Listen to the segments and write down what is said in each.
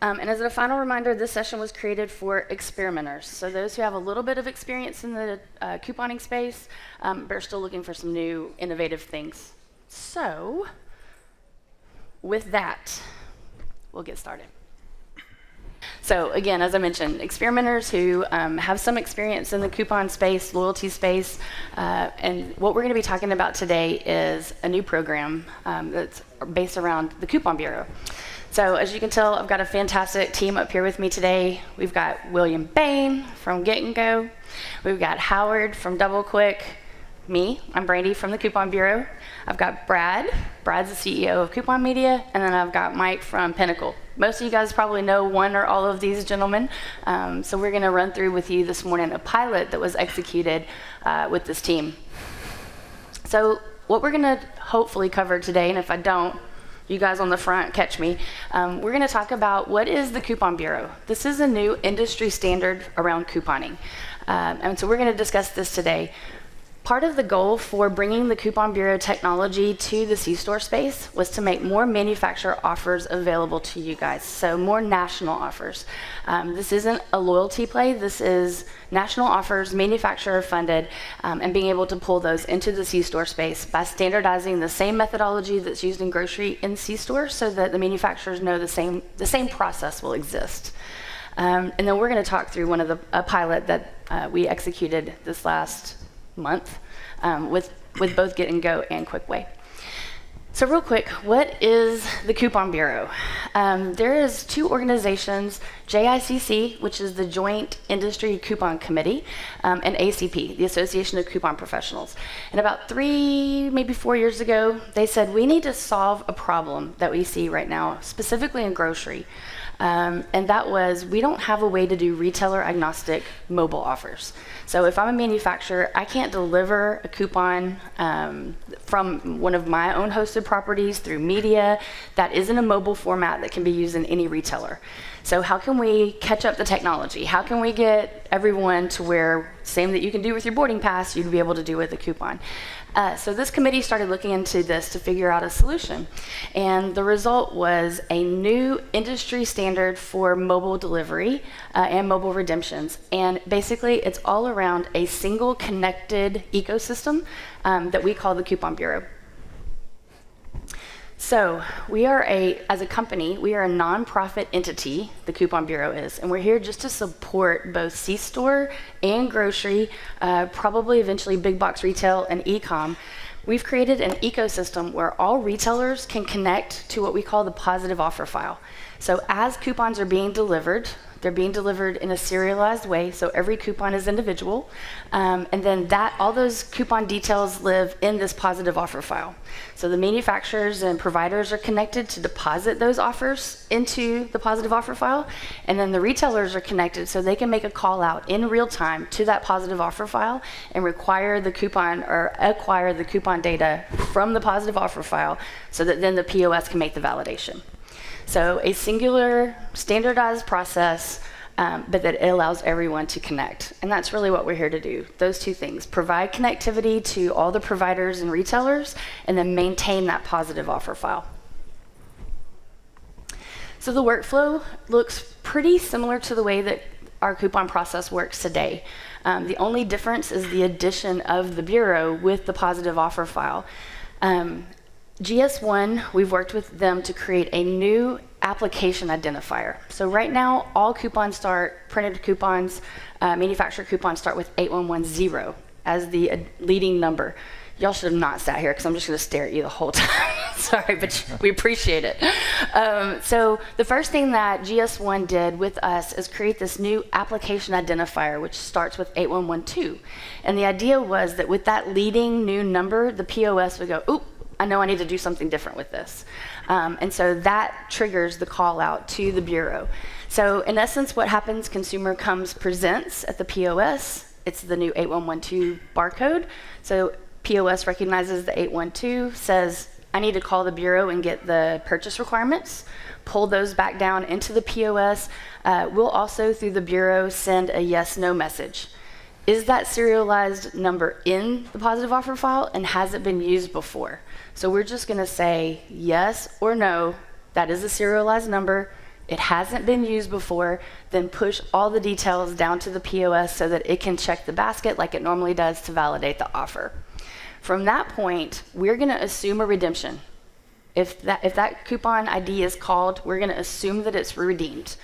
And as a final reminder, this session was created for experimenters. So those who have a little bit of experience in the couponing space, but are still looking for some new innovative things. So with that, we'll get started. So again, as I mentioned, experimenters who have some experience in the coupon space, loyalty space, and what we're going to be talking about today is a new program that's based around the Coupon Bureau. So as you can tell, I've got a fantastic team up here with me today. We've got William Bain from Get and Go. We've got Howard from DoubleQuick. Me, I'm Brandy from the Coupon Bureau. I've got Brad. Brad's the CEO of Coupon Media. And then I've got Mike from Pinnacle. Most of you guys probably know one or all of these gentlemen. So we're going to run through with you this morning a pilot that was executed with this team. So what we're going to hopefully cover today, and if I don't, you guys on the front catch me, we're going to talk about what is the Coupon Bureau. This is a new industry standard around couponing. And so we're going to discuss this today. Part of the goal for bringing the Coupon Bureau technology to the C-store space was to make more manufacturer offers available to you guys, so more national offers. This isn't a loyalty play, this is national offers, manufacturer funded, and being able to pull those into the C-store space by standardizing the same methodology that's used in grocery in C-store so that the manufacturers know the same process will exist. And then we're going to talk through a pilot that we executed this last month with both Get and Go and QuickWay. So real quick, what is the Coupon Bureau? There is two organizations, JICC, which is the Joint Industry Coupon Committee, and ACP, the Association of Coupon Professionals. And about 3, maybe 4 years ago, they said we need to solve a problem that we see right now, specifically in grocery. And that was, we don't have a way to do retailer agnostic mobile offers. So if I'm a manufacturer, I can't deliver a coupon from one of my own hosted properties through media that isn't a mobile format that can be used in any retailer. So how can we catch up the technology? How can we get everyone to where, same that you can do with your boarding pass, you'd be able to do with a coupon? So this committee started looking into this to figure out a solution. And the result was a new industry standard for mobile delivery and mobile redemptions. And basically, it's all around a single connected ecosystem that we call the Coupon Bureau. So we are as a company, we are a nonprofit entity, the Coupon Bureau is, and we're here just to support both C-store and grocery, probably eventually big box retail and e-com. We've created an ecosystem where all retailers can connect to what we call the positive offer file. So as coupons are being delivered, they're being delivered in a serialized way, so every coupon is individual. And then all those coupon details live in this positive offer file. So the manufacturers and providers are connected to deposit those offers into the positive offer file. And then the retailers are connected so they can make a call out in real time to that positive offer file and require the coupon or acquire the coupon data from the positive offer file so that then the POS can make the validation. So a singular, standardized process, but that it allows everyone to connect. And that's really what we're here to do, those two things. Provide connectivity to all the providers and retailers, and then maintain that positive offer file. So the workflow looks pretty similar to the way that our coupon process works today. The only difference is the addition of the Bureau with the positive offer file. GS1, we've worked with them to create a new application identifier. So right now, all coupons printed coupons, manufacturer coupons start with 8110 as the leading number. Y'all should have not sat here because I'm just going to stare at you the whole time. Sorry, but we appreciate it. So the first thing that GS1 did with us is create this new application identifier, which starts with 8112. And the idea was that with that leading new number, the POS would go, oop, I know I need to do something different with this. And so that triggers the call out to the Bureau. So in essence, what happens, consumer presents at the POS. It's the new 8112 barcode. So POS recognizes the 812, says, I need to call the Bureau and get the purchase requirements, pull those back down into the POS. We'll also, through the Bureau, send a yes/no message. Is that serialized number in the positive offer file, and has it been used before? So we're just going to say yes or no, that is a serialized number. it hasn't been used before, then push all the details down to the POS so that it can check the basket like it normally does to validate the offer. From that point, we're going to assume a redemption. If that coupon ID is called, we're going to assume that it's redeemed.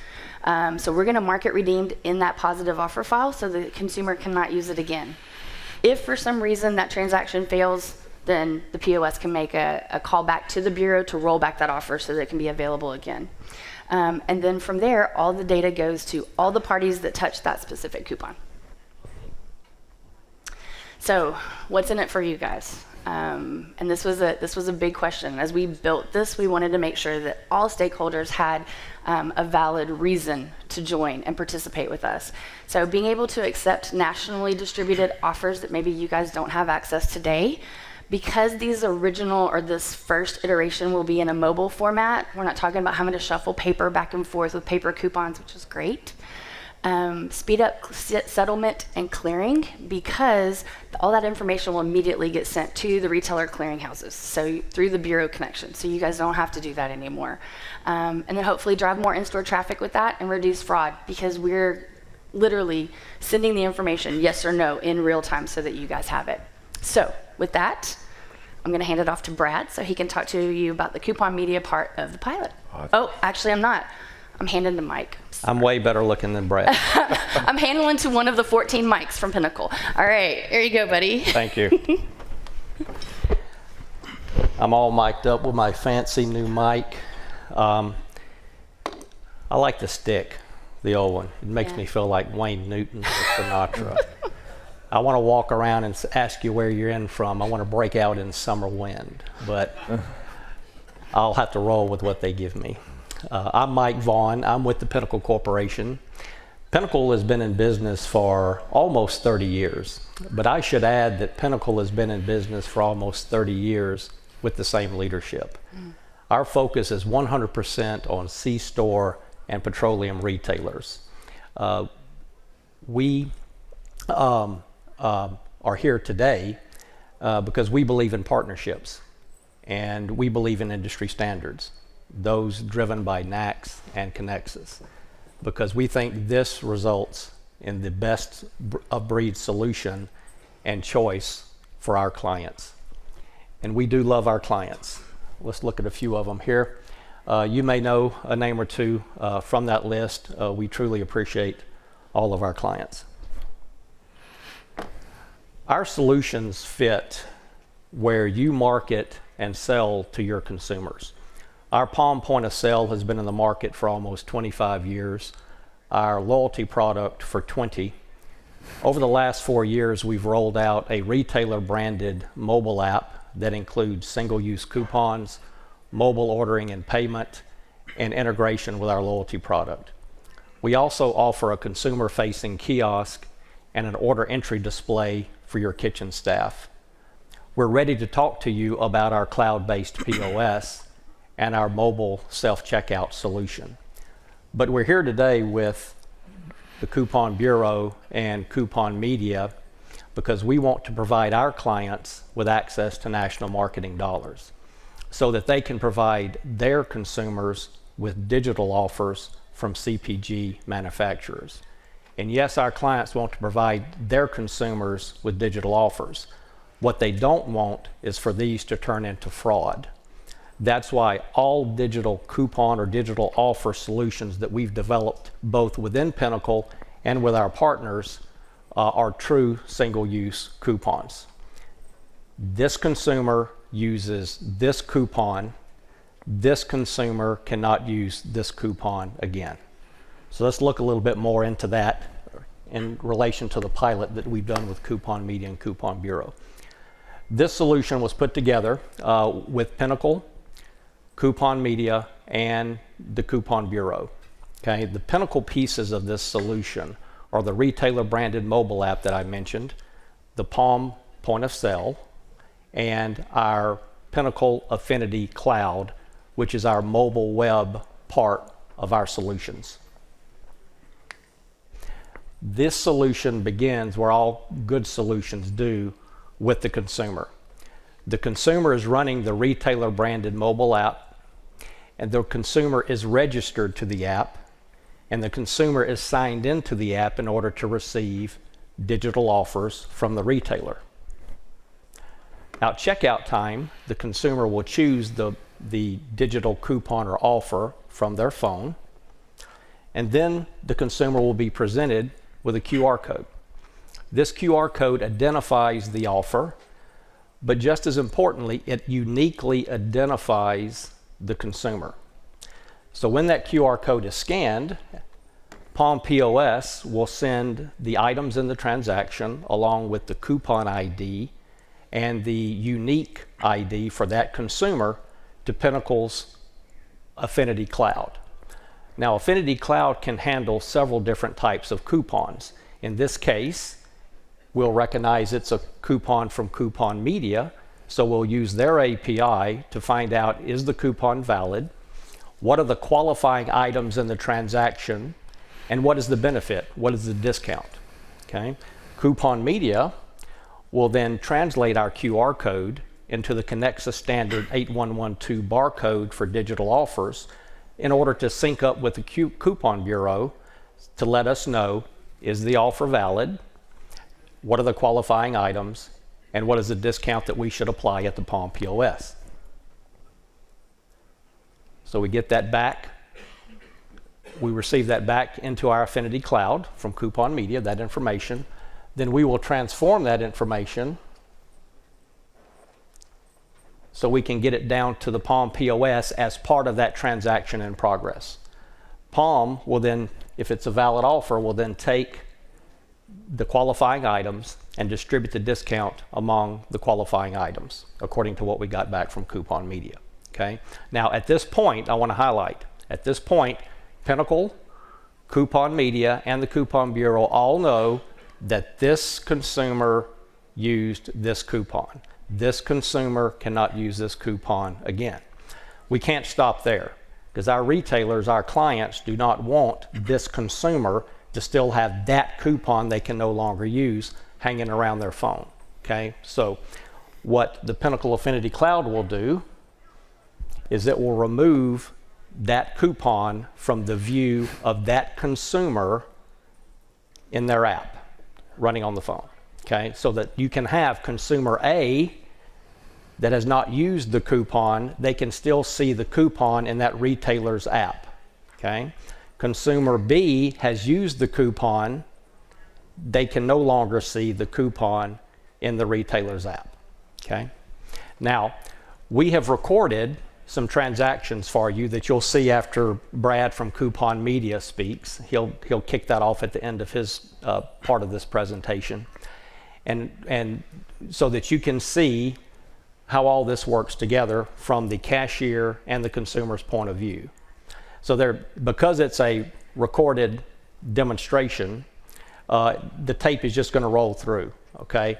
So we're going to mark it redeemed in that positive offer file so the consumer cannot use it again. If for some reason that transaction fails, then the POS can make a call back to the bureau to roll back that offer so that it can be available again. And then from there, all the data goes to all the parties that touch that specific coupon. So what's in it for you guys? And this was a big question. As we built this, we wanted to make sure that all stakeholders had a valid reason to join and participate with us. So being able to accept nationally distributed offers that maybe you guys don't have access today, because these original or this first iteration will be in a mobile format, we're not talking about having to shuffle paper back and forth with paper coupons, which is great. Speed up settlement and clearing, because all that information will immediately get sent to the retailer clearinghouses, so through the bureau connection, so you guys don't have to do that anymore. And then hopefully drive more in-store traffic with that and reduce fraud, because we're literally sending the information yes or no in real time so that you guys have it. So with that, I'm going to hand it off to Brad so he can talk to you about the coupon media part of the pilot. Oh, actually I'm not. I'm handing the mic. I'm way better looking than Brad. I'm handling to one of the 14 mics from Pinnacle. All right, here you go, buddy. Thank you. I'm all mic'd up with my fancy new mic. I like the stick, the old one. It makes me feel like Wayne Newton or Sinatra. I want to walk around and ask you where you're in from. I want to break out in summer wind, but I'll have to roll with what they give me. I'm Mike Vaughn. I'm with the Pinnacle Corporation. Pinnacle has been in business for almost 30 years, but I should add that Pinnacle has been in business for almost 30 years with the same leadership. Our focus is 100% on C-store and petroleum retailers. We are here today because we believe in partnerships and we believe in industry standards, those driven by NACS and Connexus, because we think this results in the best of breed solution and choice for our clients. And we do love our clients. Let's look at a few of them here. You may know a name or two from that list. We truly appreciate all of our clients. Our solutions fit where you market and sell to your consumers. Our Palm point of sale has been in the market for almost 25 years. Our loyalty product for 20. Over the last 4 years, we've rolled out a retailer branded mobile app that includes single-use coupons, mobile ordering and payment, and integration with our loyalty product. We also offer a consumer-facing kiosk and an order entry display for your kitchen staff. We're ready to talk to you about our cloud-based POS and our mobile self-checkout solution. But we're here today with the Coupon Bureau and Coupon Media because we want to provide our clients with access to national marketing dollars so that they can provide their consumers with digital offers from CPG manufacturers. And yes, our clients want to provide their consumers with digital offers. What they don't want is for these to turn into fraud. That's why all digital coupon or digital offer solutions that we've developed both within Pinnacle and with our partners are true single-use coupons. This consumer uses this coupon. This consumer cannot use this coupon again. So let's look a little bit more into that in relation to the pilot that we've done with Coupon Media and Coupon Bureau. This solution was put together with Pinnacle, Coupon Media, and the Coupon Bureau. Okay, the Pinnacle pieces of this solution are the retailer branded mobile app that I mentioned, the Palm point of sale, and our Pinnacle Affinity Cloud, which is our mobile web part of our solutions. This solution begins where all good solutions do, with the consumer. The consumer is running the retailer branded mobile app, and the consumer is registered to the app, and the consumer is signed into the app in order to receive digital offers from the retailer. At checkout time, the consumer will choose the digital coupon or offer from their phone, and then the consumer will be presented with a QR code. This QR code identifies the offer, but just as importantly, it uniquely identifies the consumer. So when that QR code is scanned, Palm POS will send the items in the transaction along with the coupon ID and the unique ID for that consumer to Pinnacle's Affinity Cloud. Now, Affinity Cloud can handle several different types of coupons. In this case, we'll recognize it's a coupon from Coupon Media, so we'll use their API to find out, is the coupon valid? What are the qualifying items in the transaction? And what is the benefit? What is the discount? Okay. Coupon Media will then translate our QR code into the Connexa standard 8112 barcode for digital offers in order to sync up with the Coupon Bureau to let us know, is the offer valid? What are the qualifying items? And what is the discount that we should apply at the Palm POS? So we get that back. We receive that back into our Affinity Cloud from Coupon Media, that information. Then we will transform that information so we can get it down to the Palm POS as part of that transaction in progress. Palm will then, if it's a valid offer, will then take the qualifying items and distribute the discount among the qualifying items according to what we got back from Coupon Media. Okay. Now at this point, I want to highlight, at this point, Pinnacle, Coupon Media, and the Coupon Bureau all know that this consumer used this coupon. This consumer cannot use this coupon again. We can't stop there because our retailers, our clients, do not want this consumer to still have that coupon they can no longer use hanging around their phone. Okay, so what the Pinnacle Affinity Cloud will do is it will remove that coupon from the view of that consumer in their app running on the phone. Okay, so that you can have consumer A that has not used the coupon, they can still see the coupon in that retailer's app. Okay, consumer B has used the coupon, they can no longer see the coupon in the retailer's app. Okay, now we have recorded some transactions for you that you'll see after Brad from Coupon Media speaks. He'll kick that off at the end of his part of this presentation, and so that you can see how all this works together from the cashier and the consumer's point of view. So because it's a recorded demonstration, the tape is just going to roll through. Okay.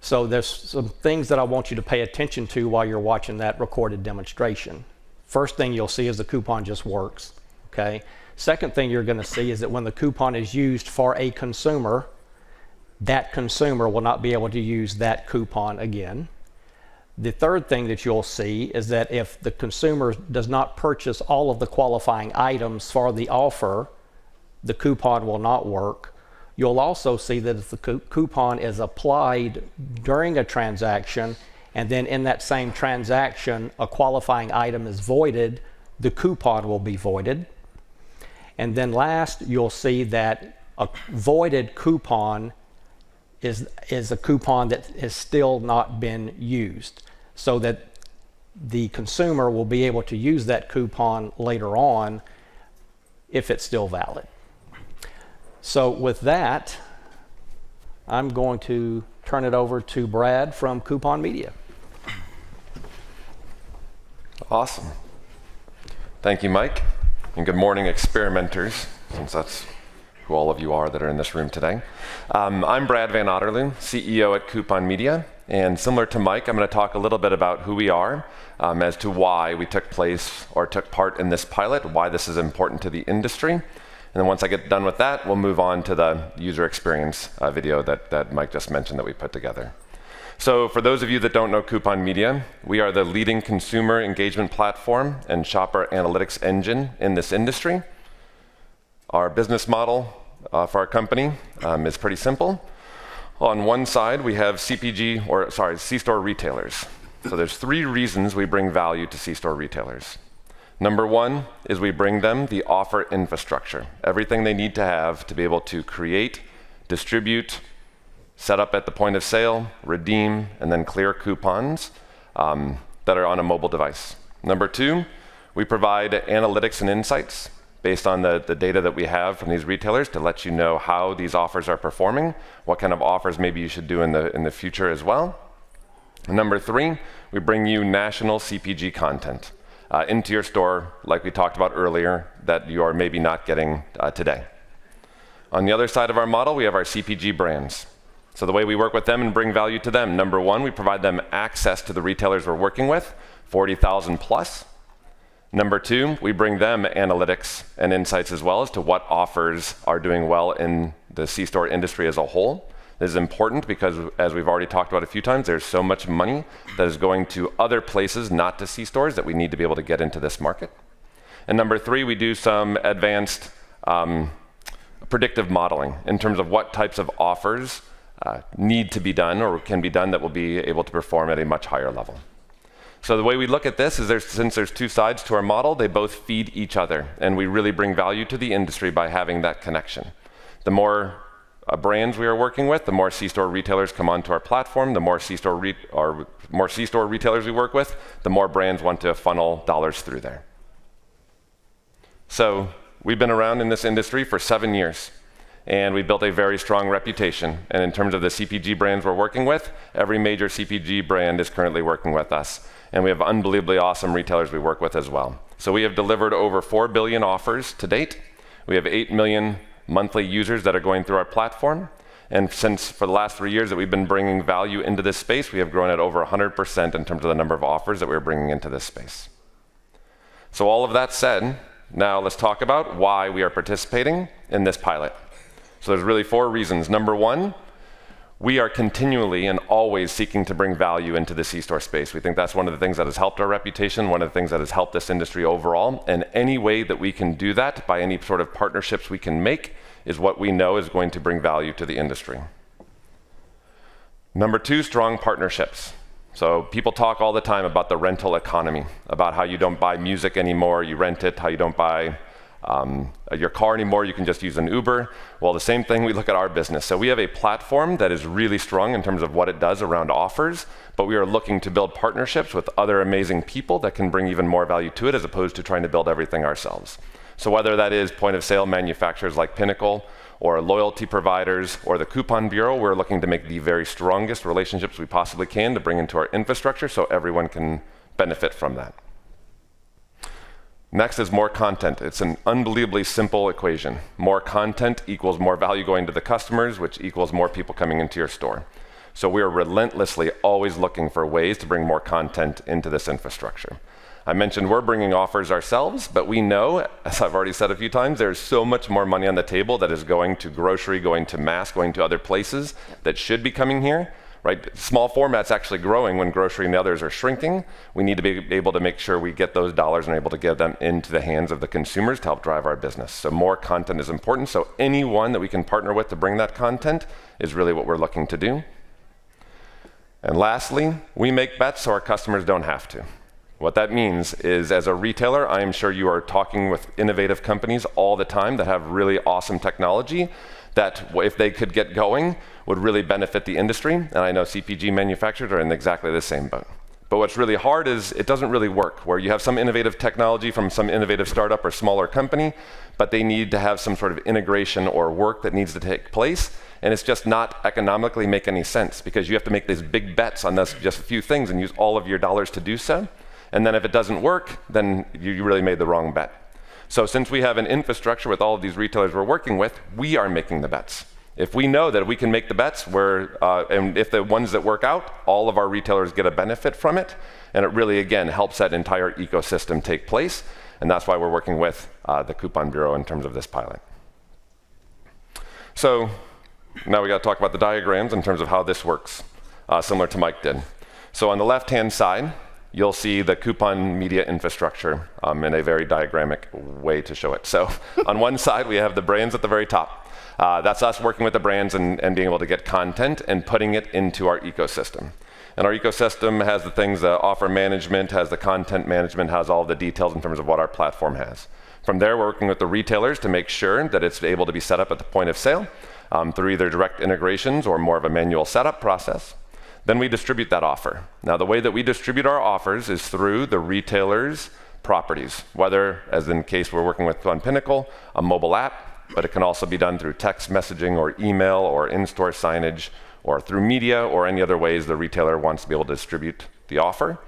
So there's some things that I want you to pay attention to while you're watching that recorded demonstration. First thing you'll see is the coupon just works, okay? Second thing you're gonna see is that when the coupon is used for a consumer, that consumer will not be able to use that coupon again. The third thing that you'll see is that if the consumer does not purchase all of the qualifying items for the offer, the coupon will not work. You'll also see that if the coupon is applied during a transaction and then in that same transaction a qualifying item is voided, the coupon will be voided. And then last, you'll see that a voided coupon is a coupon that has still not been used, so that the consumer will be able to use that coupon later on if it's still valid. So with that, I'm going to turn it over to Brad from Coupon Media. Awesome. Thank you, Mike. And good morning, experimenters, since that's who all of you are that are in this room today. I'm Brad Van Otterloo, CEO at Coupon Media. And similar to Mike, I'm going to talk a little bit about who we are, as to why we took part in this pilot, why this is important to the industry. And then once I get done with that, we'll move on to the user experience video that Mike just mentioned that we put together. So for those of you that don't know Coupon Media, we are the leading consumer engagement platform and shopper analytics engine in this industry. Our business model for our company is pretty simple. On one side, we have C-store retailers. So there's 3 reasons we bring value to C-store retailers. Number 1 is we bring them the offer infrastructure, everything they need to have to be able to create, distribute, set up at the point of sale, redeem, and then clear coupons that are on a mobile device. Number 2, we provide analytics and insights based on the data that we have from these retailers to let you know how these offers are performing, what kind of offers maybe you should do in the future as well. And number 3, we bring you national CPG content into your store, like we talked about earlier, that you are maybe not getting today. On the other side of our model, we have our CPG brands. So the way we work with them and bring value to them, number 1, we provide them access to the retailers we're working with, 40,000 plus. Number 2, we bring them analytics and insights as well as to what offers are doing well in the C-store industry as a whole. This is important because, as we've already talked about a few times, there's so much money that is going to other places, not to C-stores, that we need to be able to get into this market. And number 3, we do some advanced predictive modeling in terms of what types of offers need to be done or can be done that will be able to perform at a much higher level. So the way we look at this is since there's 2 sides to our model, they both feed each other, and we really bring value to the industry by having that connection. The more brands we are working with, the more C-store retailers come onto our platform, the more C-store retailers we work with, the more brands want to funnel dollars through there. So we've been around in this industry for 7 years. And we built a very strong reputation. And in terms of the CPG brands we're working with, every major CPG brand is currently working with us. And we have unbelievably awesome retailers we work with as well. So we have delivered over 4 billion offers to date. We have 8 million monthly users that are going through our platform. And since for the last 3 years that we've been bringing value into this space, we have grown at over 100% in terms of the number of offers that we're bringing into this space. So all of that said, now let's talk about why we are participating in this pilot. So there's really 4 reasons. Number 1, we are continually and always seeking to bring value into the C-store space. We think that's one of the things that has helped our reputation, one of the things that has helped this industry overall. And any way that we can do that by any sort of partnerships we can make is what we know is going to bring value to the industry. Number 2, strong partnerships. So people talk all the time about the rental economy, about how you don't buy music anymore, you rent it, how you don't buy your car anymore, you can just use an Uber. Well, the same thing, we look at our business. So we have a platform that is really strong in terms of what it does around offers, but we are looking to build partnerships with other amazing people that can bring even more value to it as opposed to trying to build everything ourselves. So whether that is point of sale manufacturers like Pinnacle or loyalty providers or the Coupon Bureau, we're looking to make the very strongest relationships we possibly can to bring into our infrastructure so everyone can benefit from that. Next is more content. It's an unbelievably simple equation. More content equals more value going to the customers, which equals more people coming into your store. So we are relentlessly always looking for ways to bring more content into this infrastructure. I mentioned we're bringing offers ourselves, but we know, as I've already said a few times, there's so much more money on the table that is going to grocery, going to mass, going to other places that should be coming here. Right? Small format's actually growing when grocery and the others are shrinking. We need to be able to make sure we get those dollars and are able to get them into the hands of the consumers to help drive our business. So more content is important. So anyone that we can partner with to bring that content is really what we're looking to do. And lastly, we make bets so our customers don't have to. What that means is, as a retailer, I am sure you are talking with innovative companies all the time that have really awesome technology that, if they could get going, would really benefit the industry. And I know CPG manufacturers are in exactly the same boat. But what's really hard is it doesn't really work, where you have some innovative technology from some innovative startup or smaller company, but they need to have some sort of integration or work that needs to take place. And it's just not economically make any sense because you have to make these big bets on this, just a few things, and use all of your dollars to do so. And then if it doesn't work, then you really made the wrong bet. So since we have an infrastructure with all of these retailers we're working with, we are making the bets. If we know that we can make the bets, and if the ones that work out, all of our retailers get a benefit from it, and it really, again, helps that entire ecosystem take place, and that's why we're working with the Coupon Bureau in terms of this pilot. So now we got to talk about the diagrams in terms of how this works. similar to Mike did. So on the left-hand side, you'll see the coupon media infrastructure in a very diagrammatic way to show it. So on one side, we have the brands at the very top. That's us working with the brands and being able to get content and putting it into our ecosystem. And our ecosystem has the things, the offer management, has the content management, has all the details in terms of what our platform has. From there, we're working with the retailers to make sure that it's able to be set up at the point of sale through either direct integrations or more of a manual setup process. Then we distribute that offer. Now, the way that we distribute our offers is through the retailer's properties, whether, as in case we're working with on Pinnacle, a mobile app, but it can also be done through text messaging or email or in-store signage or through media or any other ways the retailer wants to be able to distribute the offer.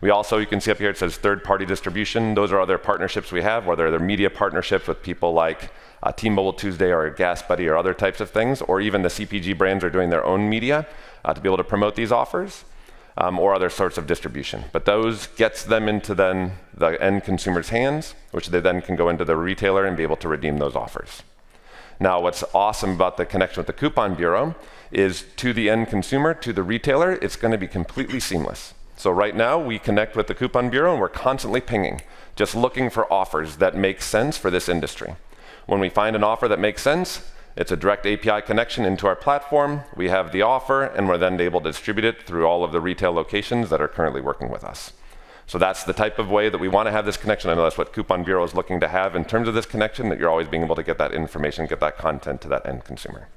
We also, you can see up here, it says third-party distribution. Those are other partnerships we have, whether they're media partnerships with people like T-Mobile Tuesday or Gas Buddy or other types of things, or even the CPG brands are doing their own media to be able to promote these offers, or other sorts of distribution. But those gets them into then the end consumer's hands, which they then can go into the retailer and be able to redeem those offers. Now, what's awesome about the connection with the Coupon Bureau is to the end consumer, to the retailer, it's going to be completely seamless. So right now, we connect with the Coupon Bureau and we're constantly pinging, just looking for offers that make sense for this industry. When we find an offer that makes sense, it's a direct API connection into our platform. We have the offer, and we're then able to distribute it through all of the retail locations that are currently working with us. So that's the type of way that we want to have this connection. I know that's what Coupon Bureau is looking to have in terms of this connection, that you're always being able to get that information, get that content to that end consumer.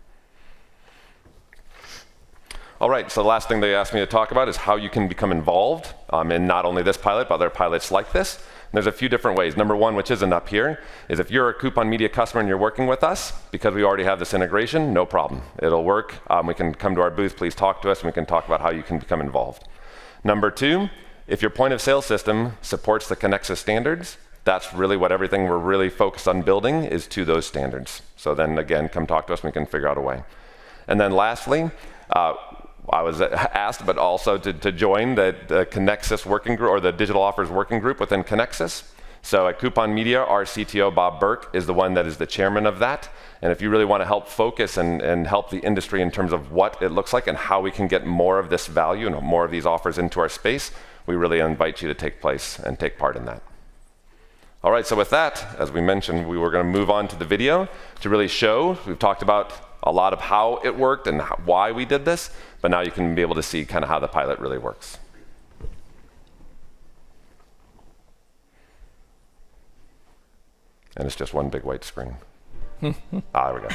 All right, so the last thing they asked me to talk about is how you can become involved in not only this pilot, but other pilots like this. And there's a few different ways. Number one, which isn't up here, is if you're a Coupon Media customer and you're working with us, because we already have this integration, no problem. It'll work. We can come to our booth, please talk to us, and we can talk about how you can become involved. Number two, if your point of sale system supports the Connexus standards, that's really what everything we're really focused on building is to those standards. So then again, come talk to us and we can figure out a way. And then lastly, I was asked, but also to join the Connexus working group, or the digital offers working group within Connexus. So at Coupon Media, our CTO, Bob Burke, is the one that is the chairman of that. And if you really want to help focus and help the industry in terms of what it looks like and how we can get more of this value and more of these offers into our space, we really invite you to take part in that. All right, so with that, as we mentioned, we were going to move on to the video to really show. We've talked about a lot of how it worked and why we did this, but now you can be able to see kind of how the pilot really works. And it's just one big white screen. There we go.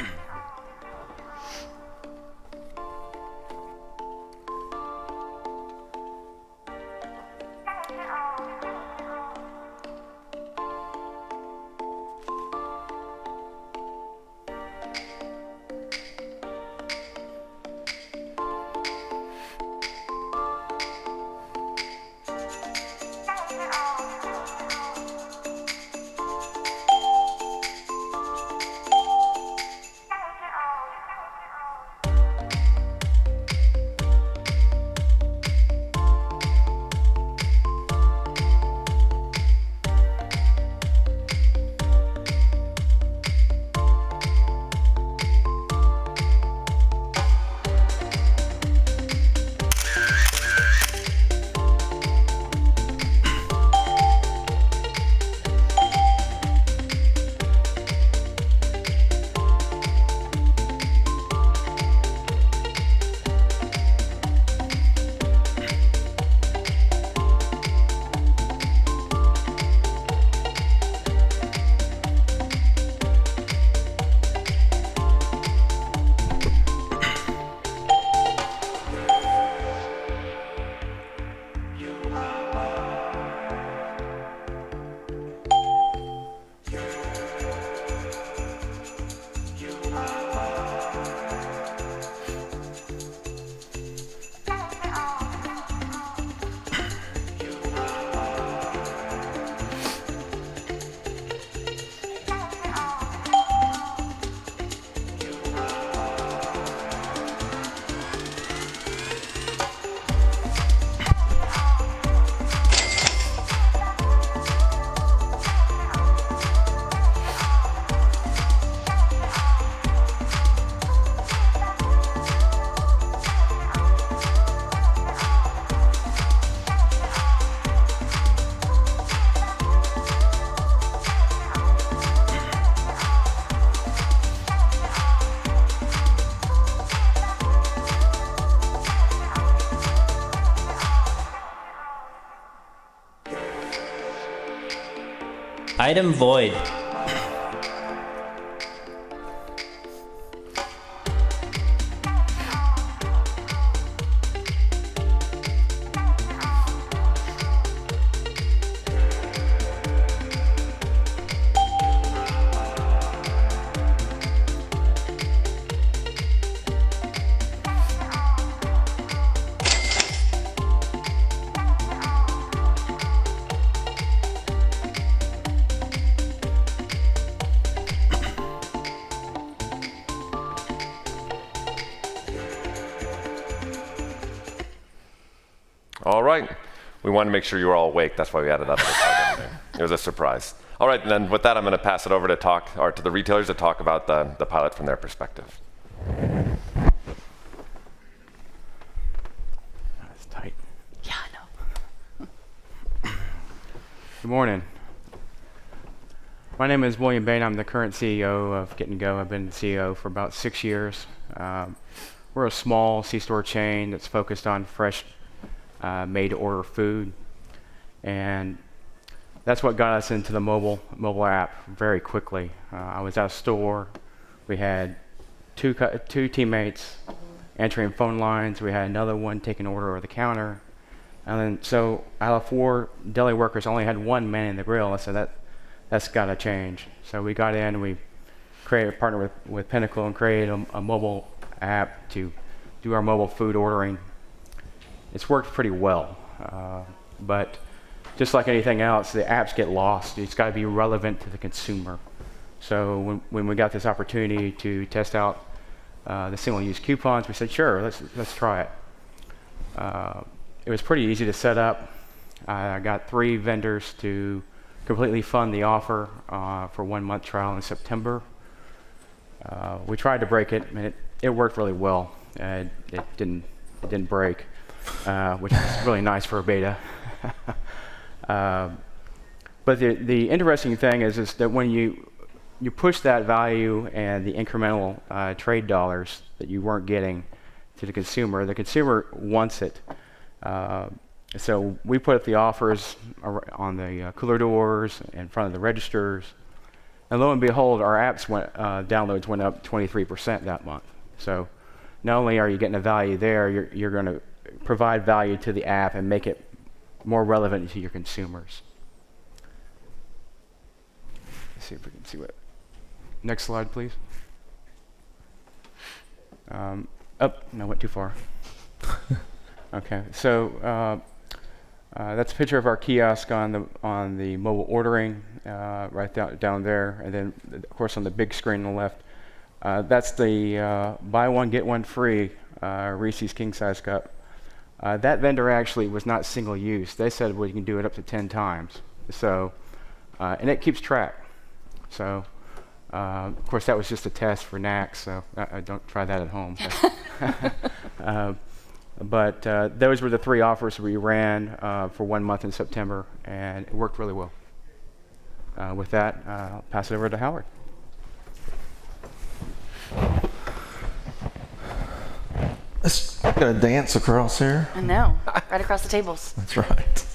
Item void. All right. We wanted to make sure you were all awake. That's why we added that other part in there. It was a surprise. All right, and then with that, I'm going to pass it over to the retailers to talk about the pilot from their perspective. That's tight. Yeah, I know. Good morning. My name is William Bain. I'm the current CEO of Get and Go. I've been the CEO for about 6 years. We're a small C-store chain that's focused on fresh, made-to-order food, and that's what got us into the mobile app very quickly. I was at a store. We had two teammates answering phone lines. We had another one taking order over the counter, and then so out of 4 deli workers, only had one man in the grill. I said that's got to change. So we got in and we created a partner with Pinnacle and created a mobile app to do our mobile food ordering. It's worked pretty well, but just like anything else, the apps get lost. It's got to be relevant to the consumer. So when we got this opportunity to test out the single-use coupons, we said, sure, let's try it. It was pretty easy to set up. I got 3 vendors to completely fund the offer for 1-month trial in September. We tried to break it, and it worked really well. It didn't break, which is really nice for a beta. But the interesting thing is that when you push that value and the incremental trade dollars that you weren't getting to the consumer wants it. So we put up the offers on the cooler doors in front of the registers, and lo and behold, our apps downloads went up 23% that month. So not only are you getting a value there, you're going to provide value to the app and make it more relevant to your consumers. Let's see if we can see what. Next slide, please. No, went too far. Okay, so that's a picture of our kiosk on the mobile ordering, right down there, and then of course on the big screen on the left, that's the buy one get one free Reese's King Size Cup. That vendor actually was not single use. They said we can do it up to 10 times. So, and it keeps track. So, of course, that was just a test for NACS, so don't try that at home. But those were the 3 offers we ran for 1 month in September, and it worked really well. With that, I'll pass it over to Howard. It's going to dance across here. I know. Right across the tables. That's right.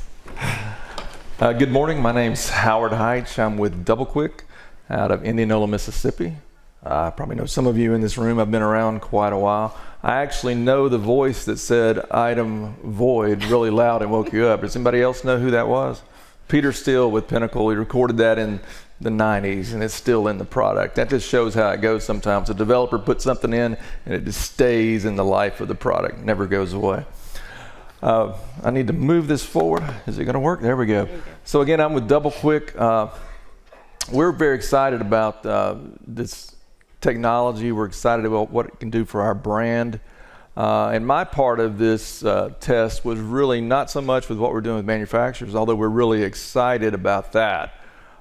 Good morning. My name's Howard Heitch. I'm with Double Quick out of Indianola, Mississippi. I probably know some of you in this room. I've been around quite a while. I actually know the voice that said item void really loud and woke you up. Does anybody else know who that was? Peter Steele with Pinnacle. He recorded that in the 90s, and it's still in the product. That just shows how it goes sometimes. A developer puts something in, and it just stays in the life of the product, never goes away. I need to move this forward. Is it going to work? There we go. So again, I'm with Double Quick. We're very excited about this technology. We're excited about what it can do for our brand. And my part of this test was really not so much with what we're doing with manufacturers, although we're really excited about that.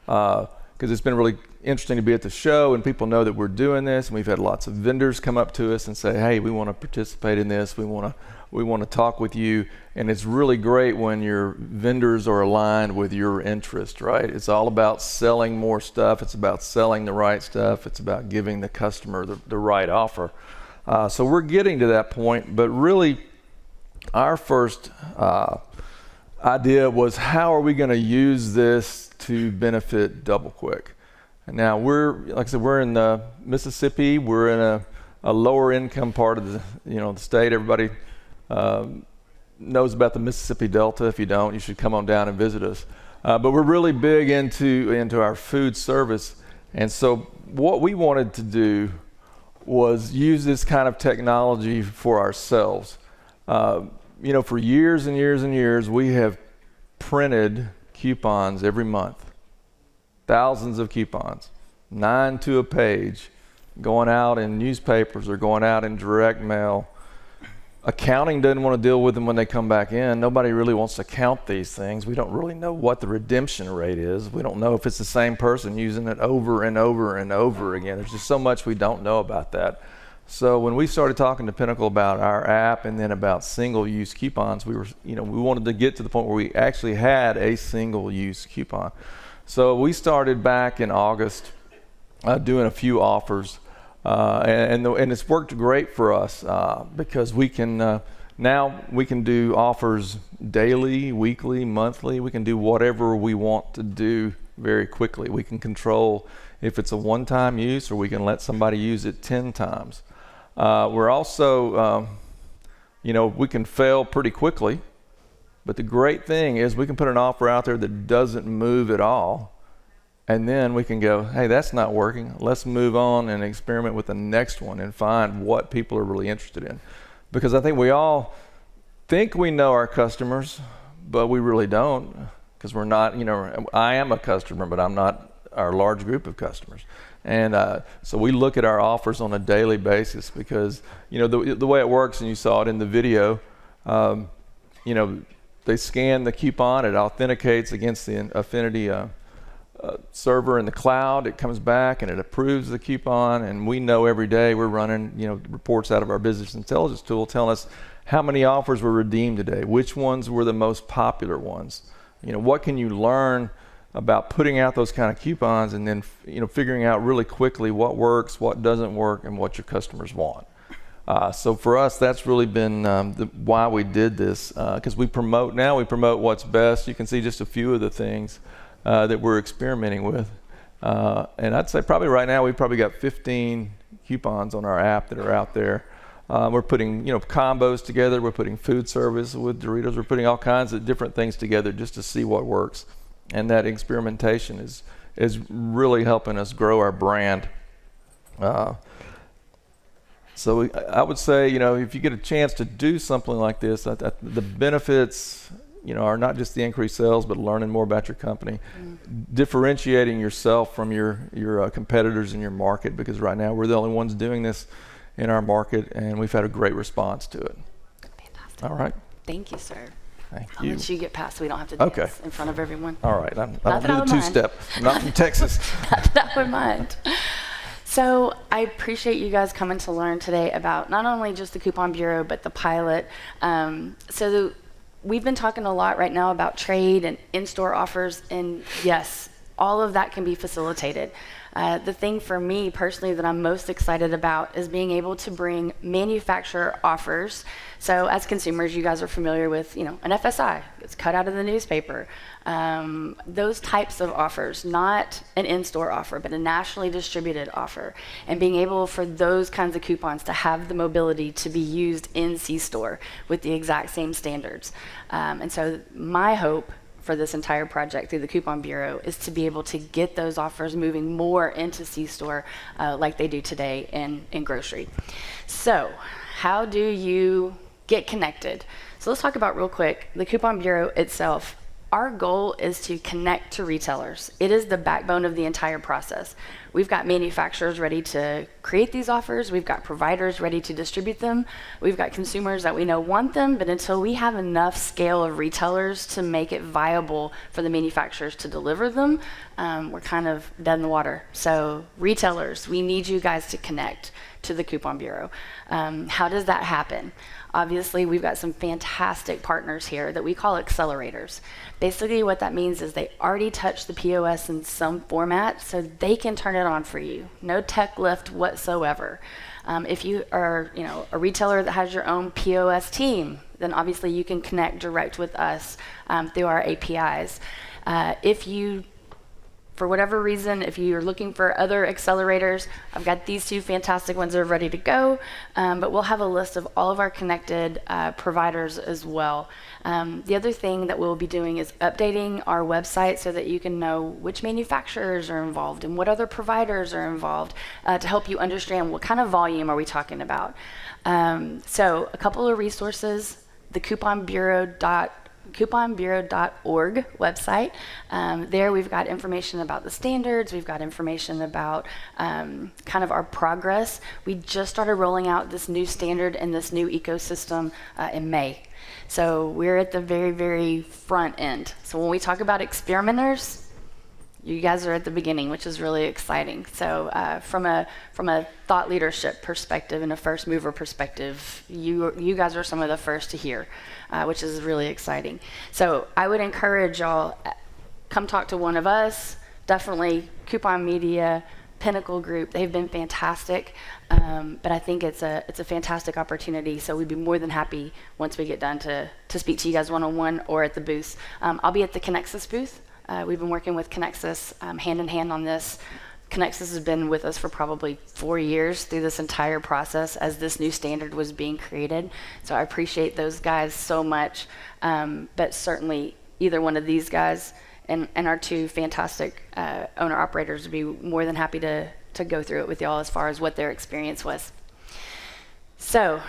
Because it's been really interesting to be at the show and people know that we're doing this, and we've had lots of vendors come up to us and say, hey, we want to participate in this, we want to talk with you. And it's really great when your vendors are aligned with your interest, right? It's all about selling more stuff, it's about selling the right stuff, it's about giving the customer the right offer. So we're getting to that point, but really our first idea was, how are we going to use this to benefit Double Quick? And now like I said, we're in Mississippi. We're in a lower income part of the state. Everybody knows about the Mississippi Delta. If you don't, you should come on down and visit us. But we're really big into our food service. And so what we wanted to do was use this kind of technology for ourselves. For years and years and years, we have printed coupons every month. Thousands of coupons, 9 to a page, going out in newspapers or going out in direct mail. Accounting doesn't want to deal with them when they come back in. Nobody really wants to count these things. We don't really know what the redemption rate is. We don't know if it's the same person using it over and over and over again. There's just so much we don't know about that. So when we started talking to Pinnacle about our app and then about single-use coupons, we wanted to get to the point where we actually had a single-use coupon. So we started back in August doing a few offers, and it's worked great for us because we can now we can do offers daily, weekly, monthly. We can do whatever we want to do very quickly. We can control if it's a one-time use, or we can let somebody use it 10 times. We're also, we can fail pretty quickly. But the great thing is we can put an offer out there that doesn't move at all, and then we can go, hey, that's not working. Let's move on and experiment with the next one and find what people are really interested in. Because I think we all think we know our customers, but we really don't, because we're not, I am a customer, but I'm not our large group of customers. And so we look at our offers on a daily basis because, the way it works, and you saw it in the video, they scan the coupon, it authenticates against the Affinity server in the cloud, it comes back and it approves the coupon, and we know every day we're running reports out of our business intelligence tool telling us how many offers were redeemed today, which ones were the most popular ones. What can you learn about putting out those kind of coupons, and then figuring out really quickly what works, what doesn't work, and what your customers want. So for us, that's really been why we did this, because we promote what's best. You can see just a few of the things that we're experimenting with. And I'd say probably right now we've probably got 15 coupons on our app that are out there. We're putting combos together. We're putting food service with Doritos. We're putting all kinds of different things together just to see what works. And that experimentation is really helping us grow our brand. So I would say, if you get a chance to do something like this, the benefits, are not just the increased sales, but learning more about your company, differentiating yourself from your competitors in your market, because right now we're the only ones doing this in our market, and we've had a great response to it. Fantastic. All right. Thank you, sir. Thank I'll you. let you get past so we don't have to dance in front of everyone. All right. I Not don't that do I the would mind. two-step. I'm not from Texas. Not that I would mind. So I appreciate you guys coming to learn today about not only just the Coupon Bureau, but the pilot. We've been talking a lot right now about trade and in-store offers, and yes, all of that can be facilitated. The thing for me personally that I'm most excited about is being able to bring manufacturer offers. So as consumers, you guys are familiar with, an FSI. It's cut out of the newspaper. Those types of offers, not an in-store offer, but a nationally distributed offer. And being able for those kinds of coupons to have the mobility to be used in C-store with the exact same standards. And so my hope for this entire project through the Coupon Bureau is to be able to get those offers moving more into C-store like they do today in grocery. So how do you get connected? So let's talk about real quick the Coupon Bureau itself. Our goal is to connect to retailers. It is the backbone of the entire process. We've got manufacturers ready to create these offers. We've got providers ready to distribute them. We've got consumers that we know want them, but until we have enough scale of retailers to make it viable for the manufacturers to deliver them, we're kind of dead in the water. So retailers, we need you guys to connect to the Coupon Bureau. How does that happen? Obviously, we've got some fantastic partners here that we call accelerators. Basically, what that means is they already touch the POS in some format, so they can turn it it on for you. No tech lift whatsoever. If you are, a retailer that has your own POS team, then obviously you can connect direct with us through our APIs. If you, for whatever reason, if you're looking for other accelerators, I've got these two fantastic ones that are ready to go, but we'll have a list of all of our connected providers as well. The other thing that we'll be doing is updating our website so that you can know which manufacturers are involved and what other providers are involved to help you understand what kind of volume are we talking about. So a couple of resources, the couponbureau.org website. There we've got information about the standards, we've got information about kind of our progress. We just started rolling out this new standard and this new ecosystem in May. So we're at the very, very front end. So when we talk about experimenters, you guys are at the beginning, which is really exciting. So from a thought leadership perspective and a first mover perspective, you guys are some of the first to hear, which is really exciting. So I would encourage y'all, come talk to one of us, definitely Coupon Media, Pinnacle Group. They've been fantastic, but I think it's a fantastic opportunity. So we'd be more than happy once we get done to speak to you guys one-on-one or at the booth. I'll be at the Connexus booth. We've been working with Connexus hand in hand on this. Connexus has been with us for probably 4 years through this entire process as this new standard was being created. So I appreciate those guys so much. But certainly either one of these guys and our two fantastic owner-operators would be more than happy to go through it with y'all as far as what their experience was. So,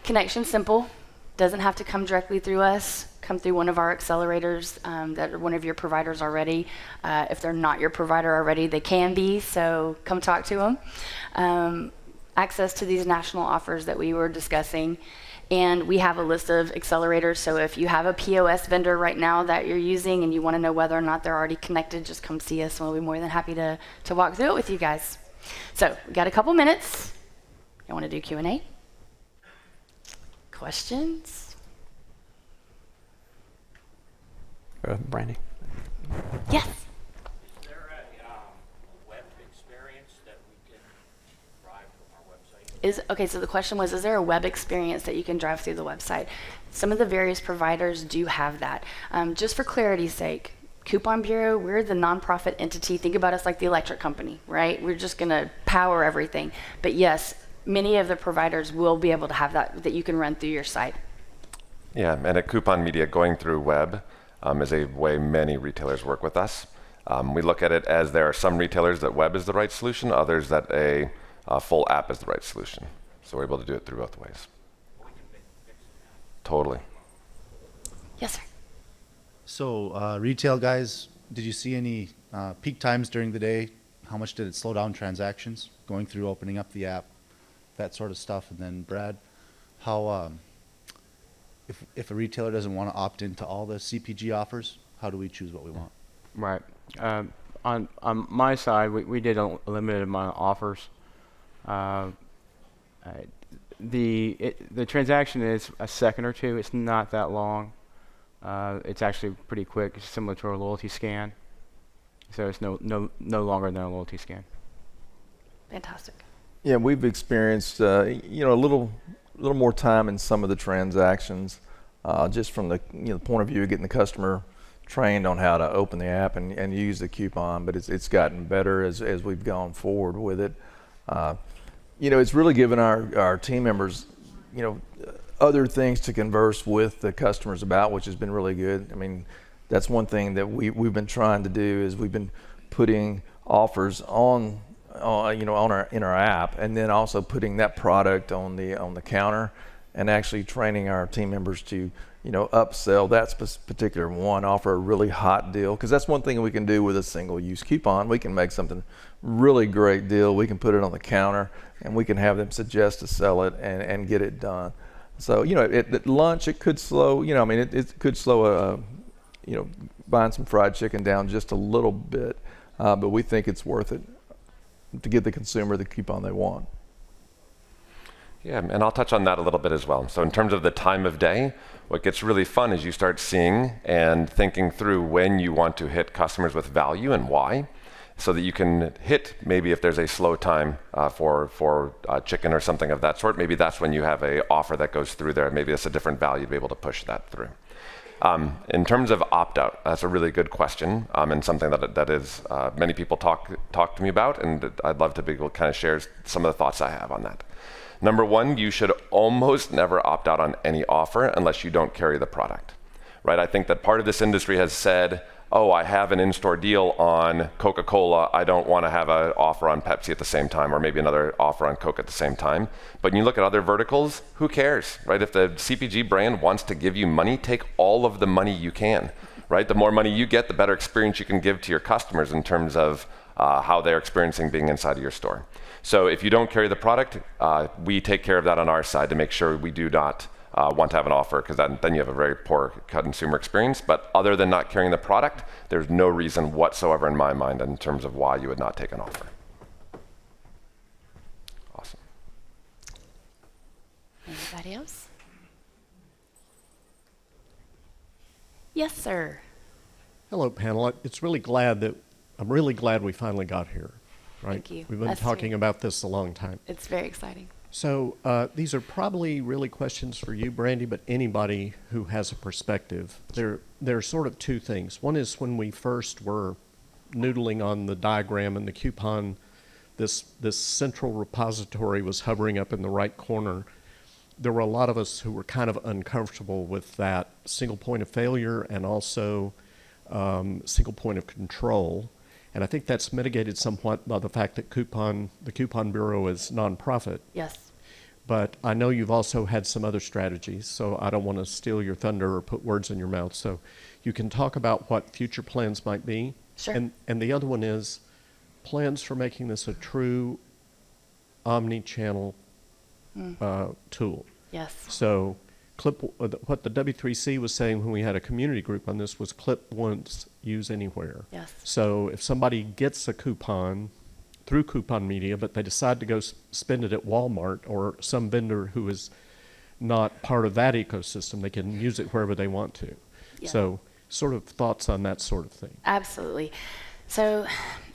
connection simple. Doesn't have to come directly through us. Come through one of our accelerators that are one of your providers already. If they're not your provider already, they can be, so come talk to them. Access to these national offers that we were discussing. And we have a list of accelerators, so if you have a POS vendor right now that you're using and you want to know whether or not they're already connected, just come see us and we'll be more than happy to walk through it with you guys. So, we got a couple minutes. You want to do Q&A? Questions? Brandy. Yes. Is there a web experience that we can drive from our website? Okay, so the question was, is there a web experience that you can drive through the website? Some of the various providers do have that. Just for clarity's sake, Coupon Bureau, we're the nonprofit entity. Think about us like the electric company, right? We're just going to power everything. But yes, many of the providers will be able to have that you can run through your site. Yeah, and at Coupon Media, going through web is a way many retailers work with us. We look at it as there are some retailers that web is the right solution, others that a full app is the right solution. So we're able to do it through both ways. Totally. Yes, sir. So retail guys, did you see any peak times during the day? How much did it slow down transactions, going through opening up the app, that sort of stuff? And then Brad, how if a retailer doesn't want to opt into all the CPG offers, how do we choose what we want? Right. On my side, we did a limited amount of offers. The transaction is a second or two. It's not that long. It's actually pretty quick. It's similar to a loyalty scan. So it's no longer than a loyalty scan. Fantastic. Yeah, we've experienced a little more time in some of the transactions, just from the point of view of getting the customer trained on how to open the app and use the coupon. But it's gotten better as we've gone forward with it. It's really given our team members other things to converse with the customers about, which has been really good. I mean, that's one thing that we've been trying to do is we've been putting offers in our app, and then also putting that product on the counter, and actually training our team members to upsell that particular one, offer a really hot deal, because that's one thing we can do with a single-use coupon. We can make something really great deal. We can put it on the counter, and we can have them suggest to sell it and get it done. So at lunch it could slow. It could slow buying some fried chicken down just a little bit, but we think it's worth it to give the consumer the coupon they want. Yeah, and I'll touch on that a little bit as well. So in terms of the time of day, what gets really fun is you start seeing and thinking through when you want to hit customers with value and why. so that you can hit, maybe if there's a slow time for chicken or something of that sort, maybe that's when you have a offer that goes through there. Maybe it's a different value to be able to push that through. In terms of opt-out, that's a really good question, and something that is many people talk to me about, and I'd love to be able to kind of share some of the thoughts I have on that. Number one, you should almost never opt out on any offer unless you don't carry the product, right? I think that part of this industry has said, oh, I have an in-store deal on Coca-Cola, I don't want to have an offer on Pepsi at the same time, or maybe another offer on Coke at the same time. But when you look at other verticals, who cares, right? If the CPG brand wants to give you money, take all of the money you can, right? The more money you get, the better experience you can give to your customers in terms of how they're experiencing being inside of your store. So if you don't carry the product, we take care of that on our side to make sure we do not want to have an offer, because then you have a very poor consumer experience. But other than not carrying the product, there's no reason whatsoever in my mind in terms of why you would not take an offer. Awesome. Anybody else? Yes, sir. Hello, panel. I'm really glad we finally got here. Right? Thank you. We've been Us talking too. about this a long time. It's very exciting. So these are probably really questions for you, Brandy, but anybody who has a perspective. There are sort of two things. One is when we first were noodling on the diagram and the coupon, this central repository was hovering up in the right corner. There were a lot of us who were kind of uncomfortable with that single point of failure and also single point of control. And I think that's mitigated somewhat by the fact that the Coupon Bureau is nonprofit. Yes. But I know you've also had some other strategies, so I don't want to steal your thunder or put words in your mouth. So you can talk about what future plans might be. Sure. And the other one is plans for making this a true omni-channel tool. Yes. So what the W3C was saying when we had a community group on this was clip once, use anywhere. Yes. So if somebody gets a coupon through Coupon Media, but they decide to go spend it at Walmart or some vendor who is not part of that ecosystem, they can use it wherever they want to. Yeah. So sort of thoughts on that sort of thing. Absolutely. So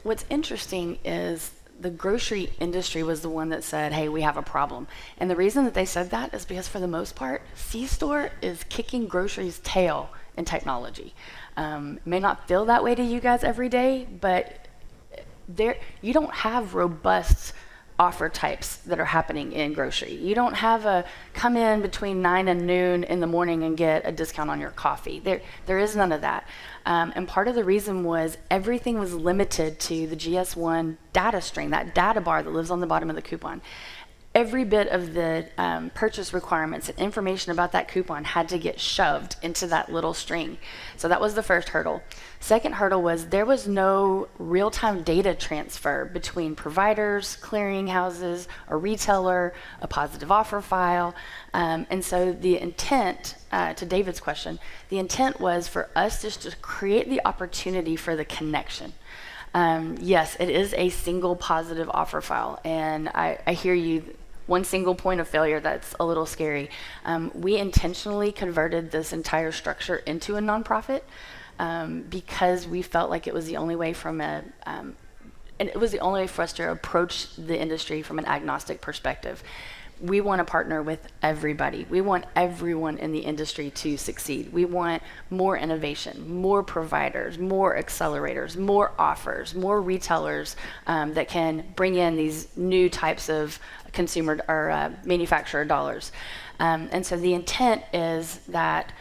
what's interesting is the grocery industry was the one that said, hey, we have a problem. And the reason that they said that is because for the most part, C-Store is kicking grocery's tail in technology. It may not feel that way to you guys every day, but you don't have robust offer types that are happening in grocery. You don't have a come in between 9 and noon in the morning and get a discount on your coffee. There is none of that. And part of the reason was everything was limited to the GS1 data string, that data bar that lives on the bottom of the coupon. Every bit of the purchase requirements and information about that coupon had to get shoved into that little string. So that was the first hurdle. Second hurdle was there was no real-time data transfer between providers, clearinghouses, a retailer, a positive offer file. And so the intent, to David's question, the intent was for us just to create the opportunity for the connection. Yes, it is a single positive offer file, and I hear you. One single point of failure, that's a little scary. We intentionally converted this entire structure into a nonprofit because we felt like it was the only way and it was the only way for us to approach the industry from an agnostic perspective. We want to partner with everybody. We want everyone in the industry to succeed. We want more innovation, more providers, more accelerators, more offers, more retailers that can bring in these new types of consumer or manufacturer dollars. And so the intent is that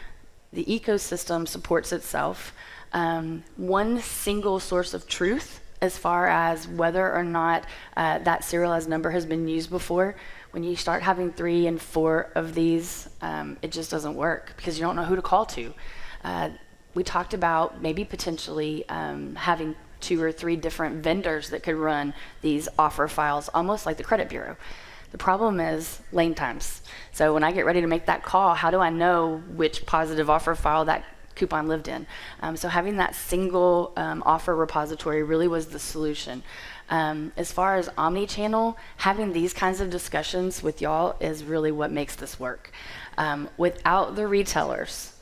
the ecosystem supports itself. One single source of truth as far as whether or not that serialized number has been used before. When you start having 3 and 4 of these, it just doesn't work because you don't know who to call to. We talked about maybe potentially having 2 or 3 different vendors that could run these offer files, almost like the credit bureau. The problem is lane times. So when I get ready to make that call, how do I know which positive offer file that coupon lived in? So having that single offer repository really was the solution. As far as omni-channel, having these kinds of discussions with y'all is really what makes this work. Without the retailers,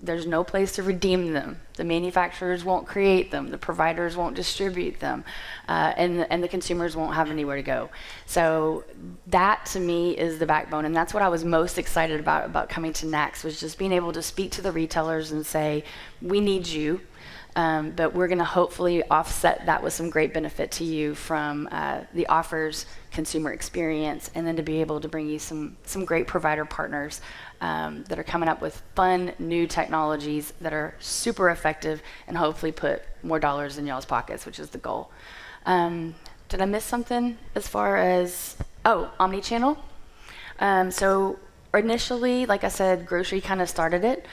There's no place to redeem them. The manufacturers won't create them. The providers won't distribute them, and the consumers won't have anywhere to go. So that to me is the backbone, and that's what I was most excited about coming to NACS, was just being able to speak to the retailers and say, we need you, but we're going to hopefully offset that with some great benefit to you from the offers, consumer experience, and then to be able to bring you some great provider partners that are coming up with fun new technologies that are super effective and hopefully put more dollars in y'all's pockets, which is the goal. Did I miss something as far as, omni-channel? So initially, like I said, grocery kind of started it.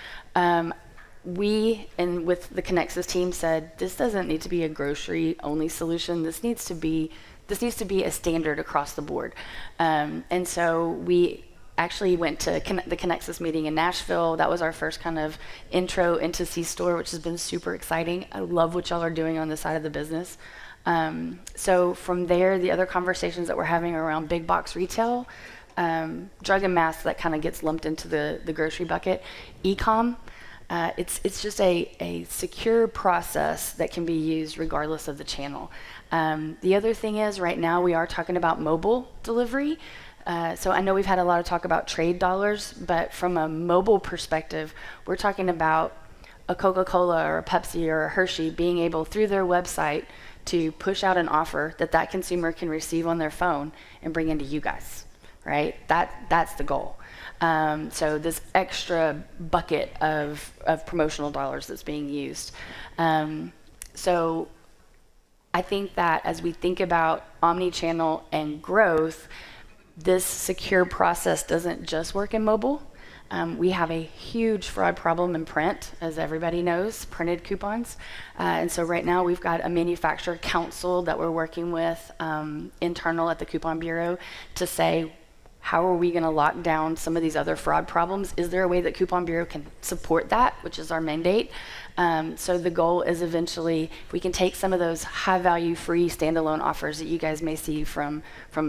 We, and with the Connexus team, said this doesn't need to be a grocery only solution. This needs to be a standard across the board. And so we actually went to the Connexus meeting in Nashville. That was our first kind of intro into C-Store, which has been super exciting. I love what y'all are doing on this side of the business. So from there, the other conversations that we're having around big box retail, drug and mass, that kind of gets lumped into the grocery bucket. E-com, it's just a secure process that can be used regardless of the channel. The other thing is, right now we are talking about mobile delivery. So I know we've had a lot of talk about trade dollars, but from a mobile perspective, we're talking about a Coca-Cola or a Pepsi or a Hershey being able, through their website, to push out an offer that consumer can receive on their phone and bring into you guys, right? That's the goal. So this extra bucket of promotional dollars that's being used. So I think that as we think about omni-channel and growth, this secure process doesn't just work in mobile. We have a huge fraud problem in print, as everybody knows, printed coupons. And so right now we've got a manufacturer council that we're working with internal at the Coupon Bureau to say, how are we going to lock down some of these other fraud problems? Is there a way that Coupon Bureau can support that, which is our mandate? So the goal is eventually, if we can take some of those high-value, free standalone offers that you guys may see from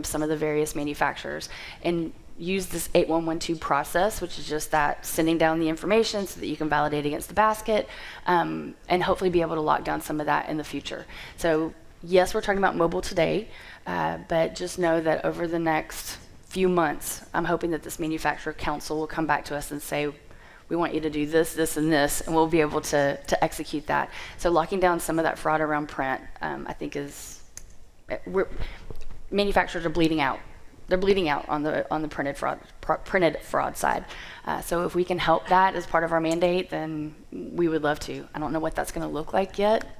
some of the various manufacturers, and use this 8112 process, which is just that sending down the information so that you can validate against the basket, and hopefully be able to lock down some of that in the future. So yes, we're talking about mobile today, but just know that over the next few months, I'm hoping that this manufacturer council will come back to us and say, we want you to do this, this, and this, and we'll be able to execute that. So locking down some of that fraud around print, I think manufacturers are bleeding out. They're bleeding out on the printed fraud side. So if we can help that as part of our mandate, then we would love to. I don't know what that's going to look like yet.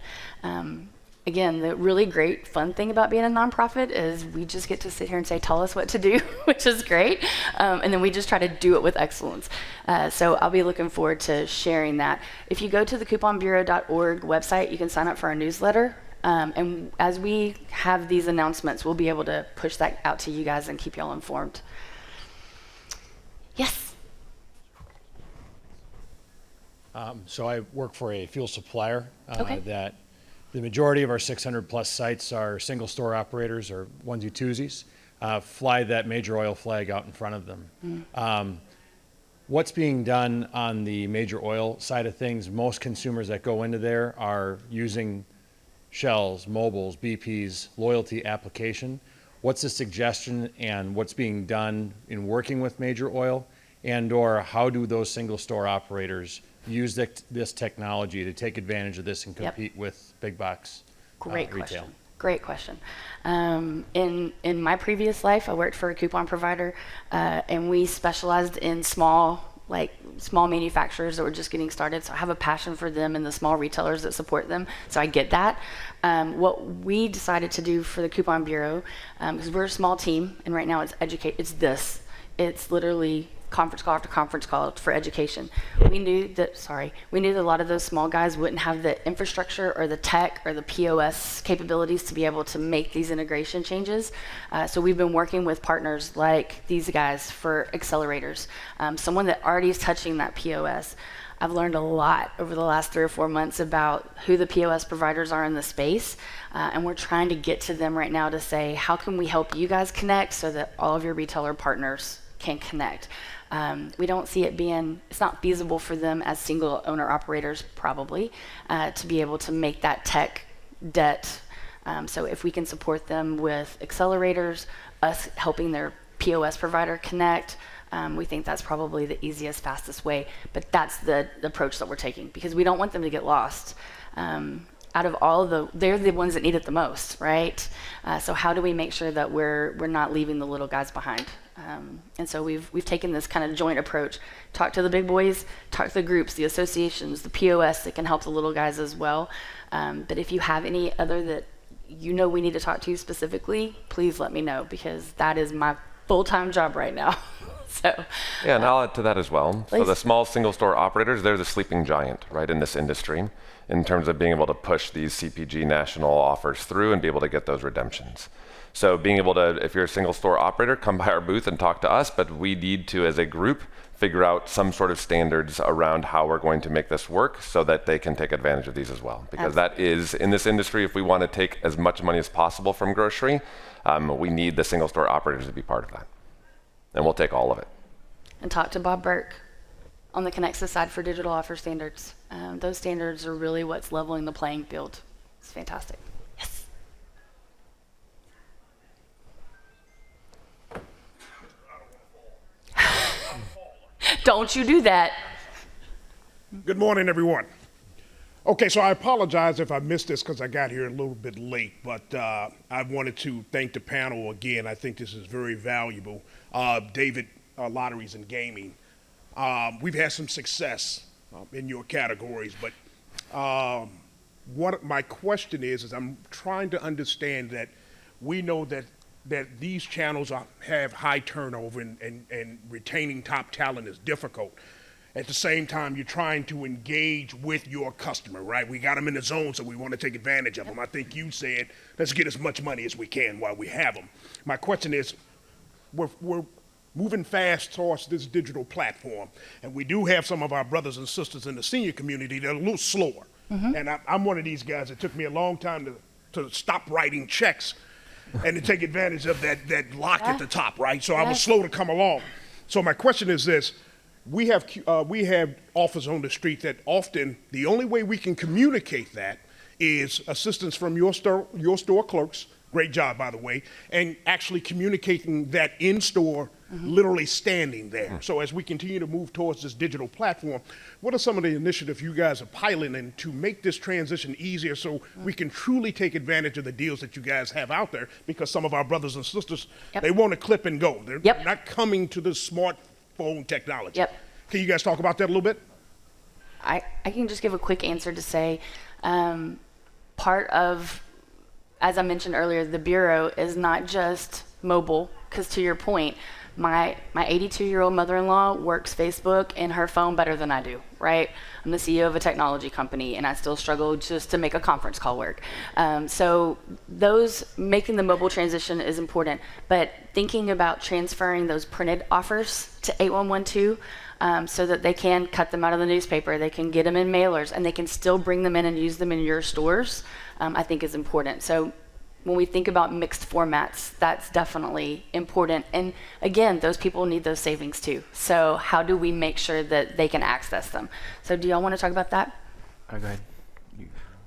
Again, the really great fun thing about being a nonprofit is we just get to sit here and say, tell us what to do, which is great. And then we just try to do it with excellence. So I'll be looking forward to sharing that. If you go to the couponbureau.org website, you can sign up for our newsletter. And as we have these announcements, we'll be able to push that out to you guys and keep y'all informed. Yes? So I work for a fuel supplier Okay. that the majority of our 600 plus sites are single store operators or onesie twosies, fly that major oil flag out in front of them. What's being done on the major oil side of things, most consumers that go into there are using Shell's, Mobil's, BP's loyalty application. What's the suggestion and what's being done in working with major oil, and or how do those single store operators use this technology to take advantage of this and compete with big box Great retail? question. Great question. In my previous life, I worked for a coupon provider, and we specialized in small manufacturers that were just getting started. So I have a passion for them and the small retailers that support them. So I get that. What we decided to do for the Coupon Bureau, because we're a small team, and right now it's literally conference call after conference call for education. We knew that a lot of those small guys wouldn't have the infrastructure or the tech or the POS capabilities to be able to make these integration changes. So we've been working with partners like these guys for accelerators. Someone that already is touching that POS. I've learned a lot over the last 3 or 4 months about who the POS providers are in the space, and we're trying to get to them right now to say, how can we help you guys connect so that all of your retailer partners can connect. We don't see it being, it's not feasible for them as single owner operators probably to be able to make that tech debt. So if we can support them with accelerators, us helping their POS provider connect, we think that's probably the easiest, fastest way. But that's the approach that we're taking, because we don't want them to get lost. Out of all they're the ones that need it the most, right? So how do we make sure that we're not leaving the little guys behind? And so we've taken this kind of joint approach. Talk to the big boys, talk to the groups, the associations, the POS that can help the little guys as well. But if you have any other that we need to talk to specifically, please let me know, because that is my full-time job right now. So yeah, and I'll add to that as well. Please. So the small single store operators, they're the sleeping giant, right, in this industry, in terms of being able to push these CPG national offers through and be able to get those redemptions. So being able to, if you're a single store operator, come by our booth and talk to us, but we need to, as a group, figure out some sort of standards around how we're going to make this work so that they can take advantage of these as well. Because that is, in this industry, if we want to take as much money as possible from grocery, we need the single store operators to be part of that. And we'll take all of it. And talk to Bob Burke on the Connexa side for digital offer standards. Those standards are really what's leveling the playing field. It's fantastic. Yes. Don't you do that. Good morning, everyone. Okay, so I apologize if I missed this because I got here a little bit late, but I wanted to thank the panel again. I think this is very valuable. David, Lotteries and Gaming. We've had some success in your categories, but what my question is I'm trying to understand that we know that these channels have high turnover and retaining top talent is difficult. At the same time, you're trying to engage with your customer, right? We got them in the zone, so we want to take advantage of them. I think you said, let's get as much money as we can while we have them. My question is, we're moving fast towards this digital platform, and we do have some of our brothers and sisters in the senior community that are a little slower. And I'm one of these guys. It took me a long time to stop writing checks and to take advantage of that lock at the top, right? So I was slow to come along. So my question is this. We have offers on the street that often the only way we can communicate that is assistance from your store clerks. Great job, by the way, and actually communicating that in store, literally standing there. So as we continue to move towards this digital platform, what are some of the initiatives you guys are piloting to make this transition easier so we can truly take advantage of the deals that you guys have out there? Because some of our brothers and sisters, they want to clip and go. They're not coming to the smartphone technology. Can you guys talk about that a little bit? I can just give a quick answer to say part of, as I mentioned earlier, the Bureau is not just mobile, because to your point, my 82-year-old mother-in-law works Facebook and her phone better than I do, right? I'm the CEO of a technology company, and I still struggle just to make a conference call work. So making the mobile transition is important, but thinking about transferring those printed offers to 8112 so that they can cut them out of the newspaper, they can get them in mailers, and they can still bring them in and use them in your stores, I think is important. So when we think about mixed formats, that's definitely important. And again, those people need those savings too. So how do we make sure that they can access them? So do y'all want to talk about that? Go ahead.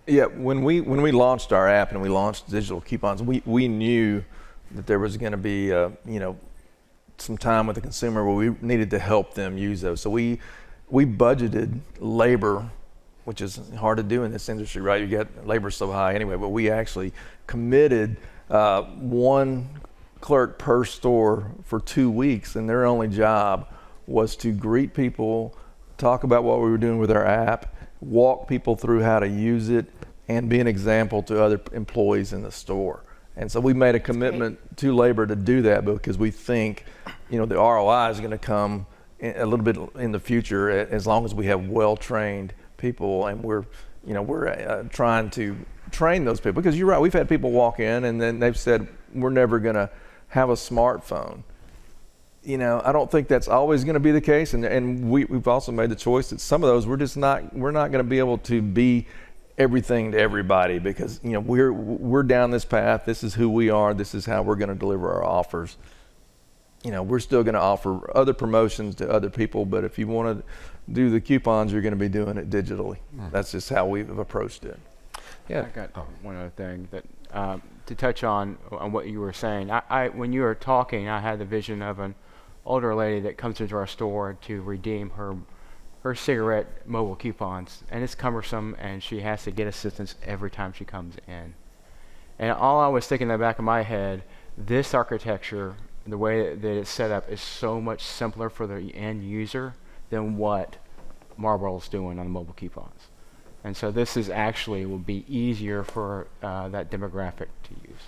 Yeah, when we launched our app and we launched digital coupons, we knew that there was going to be some time with the consumer where we needed to help them use those. So we budgeted labor, which is hard to do in this industry, right? You get labor so high anyway, but we actually committed one clerk per store for 2 weeks, and their only job was to greet people, talk about what we were doing with our app, walk people through how to use it, and be an example to other employees in the store. And so we made a commitment to labor to do that because we think, the ROI is going to come a little bit in the future as long as we have well-trained people, and we're trying to train those people. Because you're right, we've had people walk in and then they've said, we're never going to have a smartphone. I don't think that's always going to be the case, and we've also made the choice that some of those we're not going to be able to be everything to everybody because we're down this path. This is who we are. This is how we're going to deliver our offers. we're still going to offer other promotions to other people, but if you want to do the coupons, you're going to be doing it digitally. That's just how we've approached it. Yeah. I got one other thing that to touch on what you were saying. When you were talking, I had the vision of an older lady that comes into our store to redeem her cigarette mobile coupons, and it's cumbersome, and she has to get assistance every time she comes in. And all I was thinking in the back of my head, this architecture, the way that it's set up, is so much simpler for the end user than what Marlboro's doing on the mobile coupons. And so this is actually will be easier for that demographic to use.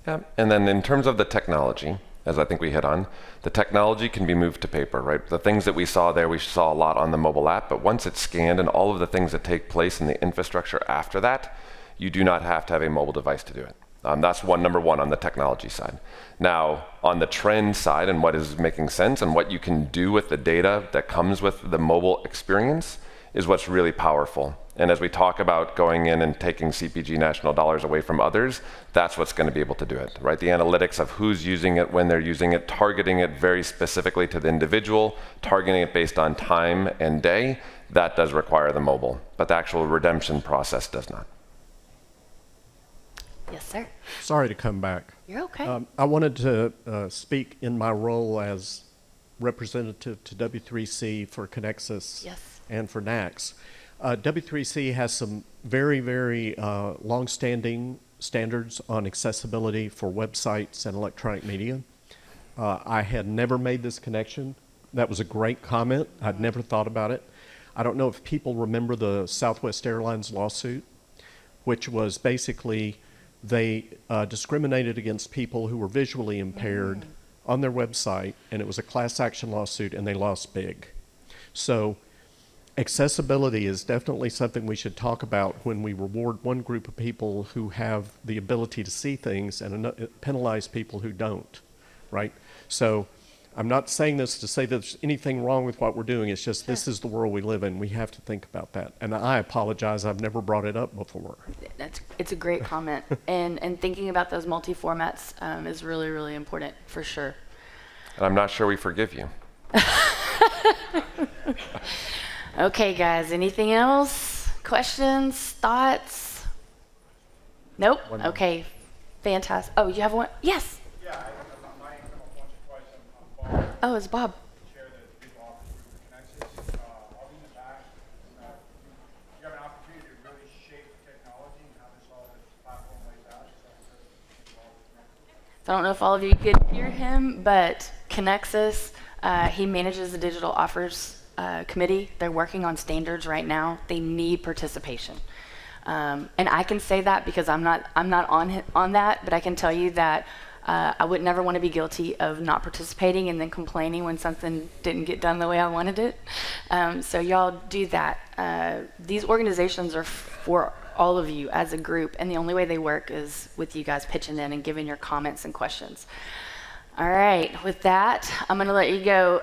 Yeah. And then in terms of the technology, as I think we hit on, the technology can be moved to paper, right? The things that we saw there, we saw a lot on the mobile app, but once it's scanned and all of the things that take place in the infrastructure after that, you do not have to have a mobile device to do it. That's number one on the technology side. Now, on the trend side and what is making sense and what you can do with the data that comes with the mobile experience is what's really powerful. And as we talk about going in and taking CPG national dollars away from others, that's what's going to be able to do it, right? The analytics of who's using it, when they're using it, targeting it very specifically to the individual, targeting it based on time and day, that does require the mobile. But the actual redemption process does not. Yes, sir. Sorry to come back. You're okay. I wanted to speak in my role as representative to W3C for Connexus Yes. and for NACS. W3C has some very, very long-standing standards on accessibility for websites and electronic media. I had never made this connection. That was a great comment. I'd never thought about it. I don't know if people remember the Southwest Airlines lawsuit, which was basically they discriminated against people who were visually impaired on their website, and it was a class action lawsuit, and they lost big. So accessibility is definitely something we should talk about when we reward one group of people who have the ability to see things and penalize people who don't, right? So I'm not saying this to say there's anything wrong with what we're doing. It's just this is the world we live in. We have to think about that. And I apologize. I've never brought it up before. It's a great comment. and thinking about those multi-formats is really, really important, for sure. And I'm not sure we forgive you. Okay, guys, anything else? Questions, thoughts? Nope? Okay, fantastic. Oh, you have one? Yes. Yeah, my income once or twice on Bob. Oh, it's Bob. Share that big offer through Connexus. I'll be in the back. You have an opportunity to really shape technology and how this platform lays out. So I don't know if all of you could hear him, but Connexus, he manages the digital offers committee. They're working on standards right now. They need participation. And I can say that because I'm not on that, but I can tell you that I would never want to be guilty of not participating and then complaining when something didn't get done the way I wanted it. So y'all do that. These organizations are for all of you as a group, and the only way they work is with you guys pitching in and giving your comments and questions. All right, with that, I'm going to let you go.